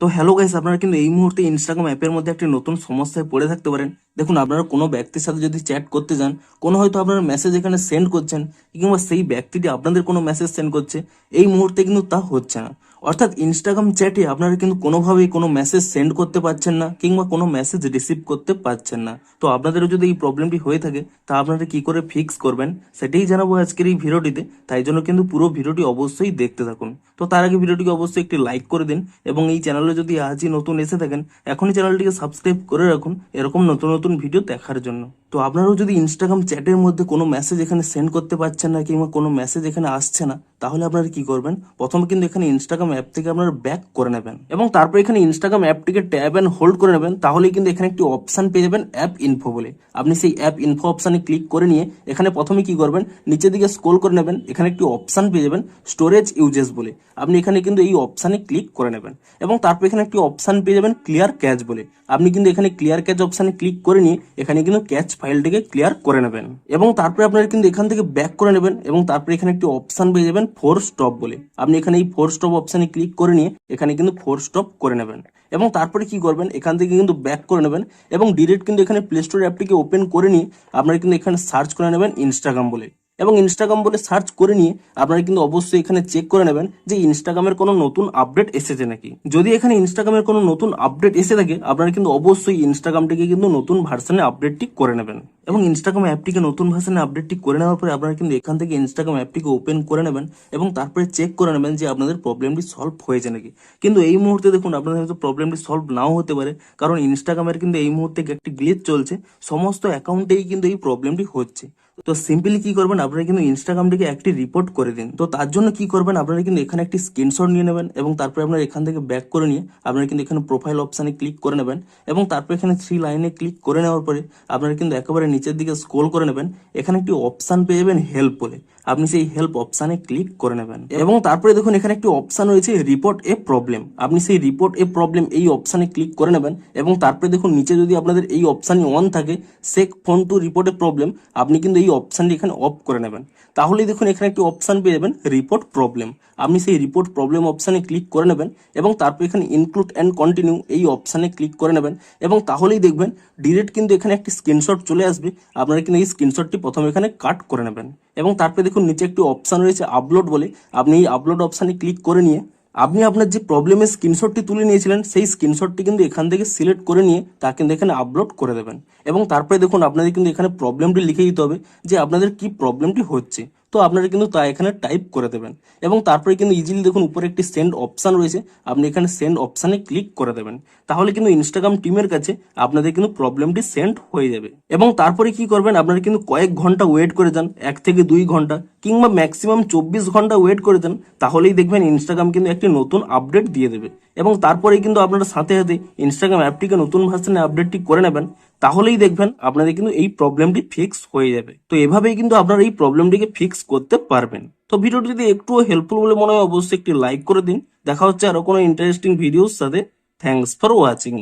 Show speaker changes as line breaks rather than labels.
তো hello guys, আপনারা কিন্তু এই মুহূর্তে ইনস্টাগ্রাম অ্যাপের মধ্যে একটি নতুন সমস্যায় পড়ে থাকতে পারেন। দেখুন, আপনারা কোনো ব্যক্তির সাথে যদি চ্যাট করতে যান, কোনো হয়তো আপনারা মেসেজ এখানে সেন্ড করছেন, কিংবা সেই ব্যক্তিটি আপনাদের কোনো মেসেজ সেন্ড করছে, এই মুহূর্তে কিন্তু তা হচ্ছে না। অর্থাৎ ইনস্টাগ্রাম চ্যাটে আপনারা কিন্তু কোনোভাবেই কোনো মেসেজ সেন্ড করতে পারছেন না, কিংবা কোনো মেসেজ রিসিভ করতে পারছেন না। তো আপনাদেরও যদি এই প্রবলেমটি হয়ে থাকে, তা আপনারা কি করে ফিক্স করবেন সেটাই জানাবো আজকের এই ভিডিওটিতে। তাই জন্য কিন্তু পুরো ভিডিওটি অবশ্যই দেখতে থাকুন। তো তার আগে ভিডিওটিকে অবশ্যই একটি লাইক করে দিন, এবং এই চ্যানেলে যদি আজই নতুন এসে থাকেন, এখনই চ্যানেলটিকে সাবস্ক্রাইব করে রাখুন এরকম নতুন নতুন ভিডিও দেখার জন্য। তো আপনারাও যদি ইনস্টাগ্রাম চ্যাটের মধ্যে কোনো মেসেজ এখানে সেন্ড করতে পারছেন না, কিংবা কোনো মেসেজ এখানে আসছে না, তাহলে আপনারা কি করবেন, প্রথমে কিন্তু এখানে ইনস্টাগ্রাম অ্যাপ থেকে আপনারা ব্যাক করে নেবেন, এবং তারপর এখানে ইনস্টাগ্রাম অ্যাপটিকে ট্যাব অ্যান্ড হোল্ড করে নেবেন। তাহলেই কিন্তু এখানে একটি অপশন পেয়ে যাবেন অ্যাপ ইনফো বলে। আপনি সেই অ্যাপ ইনফো অপশানে ক্লিক করে নিয়ে এখানে প্রথমে কি করবেন, নিচের দিকে স্ক্রল করে নেবেন, এখানে একটি অপশন পেয়ে যাবেন স্টোরেজ ইউজেস বলে। আপনি এখানে কিন্তু এই অপশানে ক্লিক করে নেবেন, এবং তারপর এখানে একটি অপশন পেয়ে যাবেন ক্লিয়ার ক্যাচ বলে। আপনি কিন্তু এখানে ক্লিয়ার ক্যাচ অপশানে ক্লিক করে নিয়ে এখানে কিন্তু ক্যাচ ফাইলটিকে ক্লিয়ার করে নেবেন, এবং তারপরে আপনারা কিন্তু এখান থেকে ব্যাক করে নেবেন, এবং তারপরে এখানে একটি অপশন পেয়ে যাবেন ফোর স্টপ বলে। আপনি এখানে এই ফোর স্টপ অপশানে ক্লিক করে নিয়ে এখানে কিন্তু ফোর স্টপ করে নেবেন, এবং তারপরে কি করবেন, এখান থেকে কিন্তু ব্যাক করে নেবেন, এবং ডিরেক্ট কিন্তু এখানে প্লে স্টোর অ্যাপটিকে ওপেন করে নিয়ে আপনারা কিন্তু এখানে সার্চ করে নেবেন ইনস্টাগ্রাম বলে। এবং ইনস্টাগ্রাম বলে সার্চ করে নিয়ে আপনারা কিন্তু অবশ্যই এখানে চেক করে নেবেন যে ইনস্টাগ্রামের কোনো নতুন আপডেট এসেছে নাকি। যদি এখানে ইনস্টাগ্রামের কোনো নতুন আপডেট এসে থাকে, আপনারা কিন্তু অবশ্যই ইনস্টাগ্রামটিকে কিন্তু নতুন ভার্সনে আপডেটটি করে নেবেন, এবং ইনস্টাগ্রাম অ্যাপটিকে নতুন ভার্সনে আপডেটটি করে নেওয়ার পরে আপনারা কিন্তু এখান থেকে ইনস্টাগ্রাম অ্যাপটিকে ওপেন করে নেবেন, এবং তারপরে চেক করে নেবেন যে আপনাদের প্রবলেমটি সলভ হয়েছে নাকি। কিন্তু এই মুহূর্তে দেখুন, আপনাদের হয়তো প্রবলেমটি সলভ নাও হতে পারে, কারণ ইনস্টাগ্রামের কিন্তু এই মুহূর্তে একটি গ্লিচ চলছে, সমস্ত অ্যাকাউন্টেই কিন্তু এই প্রবলেমটি হচ্ছে। তো সিম্পলি কি করবেন, আপনারা কিন্তু ইনস্টাগ্রামটিকে একটি রিপোর্ট করে দিন। তো তার জন্য কি করবেন, আপনারা কিন্তু এখানে একটি স্ক্রিনশট নিয়ে নেবেন, এবং তারপরে আপনারা এখান থেকে ব্যাক করে নিয়ে আপনারা কিন্তু এখানে প্রোফাইল অপশানে ক্লিক করে নেবেন, এবং তারপর এখানে থ্রি লাইনে ক্লিক করে নেওয়ার পরে আপনারা কিন্তু একেবারে নিচের দিকে স্ক্রল করে নেবেন, এখানে একটি অপশান পেয়ে যাবেন হেল্প বলে। আপনি সেই হেল্প অপশানে ক্লিক করে নেবেন, এবং তারপরে দেখুন এখানে একটি অপশান রয়েছে রিপোর্ট এ প্রবলেম। আপনি সেই রিপোর্ট এ প্রবলেম এই অপশানে ক্লিক করে নেবেন, এবং তারপরে দেখুন নিচে যদি আপনাদের এই অপশানই অন থাকে, shake phone to report a problem, আপনি কিন্তু এই অপশানটি এখানে অফ করে নেবেন। তাহলেই দেখুন এখানে একটি অপশান পেয়ে যাবেন রিপোর্ট প্রবলেম। আপনি সেই রিপোর্ট প্রবলেম অপশানে ক্লিক করে নেবেন, এবং তারপর এখানে ইনক্লুড অ্যান্ড কন্টিনিউ এই অপশানে ক্লিক করে নেবেন, এবং তাহলেই দেখবেন ডিরেক্ট কিন্তু এখানে একটি স্ক্রিনশট চলে আসবে। আপনারা কিন্তু এই স্ক্রিনশটটি প্রথমে এখানে কাট করে নেবেন, এবং তারপরে দেখুন নিচে একটি অপশান রয়েছে আপলোড বলে। আপনি এই আপলোড অপশানে ক্লিক করে নিয়ে আপনি আপনার যে প্রবলেমের স্ক্রিনশটটি তুলে নিয়েছিলেন, সেই স্ক্রিনশটটি কিন্তু এখান থেকে সিলেক্ট করে নিয়ে তা কিন্তু এখানে আপলোড করে দেবেন, এবং তারপরে দেখুন আপনাদের কিন্তু এখানে প্রবলেমটি লিখে দিতে হবে যে আপনাদের কি প্রবলেমটি হচ্ছে। তো আপনারা কিন্তু তা এখানে টাইপ করে দেবেন, এবং তারপরে কিন্তু ইজিলি দেখুন উপরে একটি সেন্ড অপশান রয়েছে, আপনি এখানে সেন্ড অপশানে ক্লিক করে দেবেন। তাহলে কিন্তু ইনস্টাগ্রাম টিমের কাছে আপনাদের কিন্তু প্রবলেমটি সেন্ড হয়ে যাবে, এবং তারপরে কি করবেন, আপনারা কিন্তু কয়েক ঘন্টা ওয়েট করে যান, 1 থেকে 2 ঘন্টা কিংবা ম্যাক্সিমাম 24 ঘন্টা ওয়েট করে দেন। তাহলেই দেখবেন ইনস্টাগ্রাম কিন্তু একটি নতুন আপডেট দিয়ে দেবে, এবং তারপরেই কিন্তু আপনারা সাথে সাথে ইনস্টাগ্রাম অ্যাপটিকে নতুন ভার্সনে আপডেটটি করে নেবেন। তাহলেই দেখবেন আপনাদের কিন্তু এই প্রবলেমটি ফিক্স হয়ে যাবে। তো এভাবেই কিন্তু আপনারা এই প্রবলেমটিকে ফিক্স করতে পারবেন। তো ভিডিওটি যদি একটুও হেল্পফুল বলে মনে হয়, অবশ্যই একটি লাইক করে দিন। দেখা হচ্ছে আরো কোনো ইন্টারেস্টিং ভিডিওর সাথে। Thanks for watching.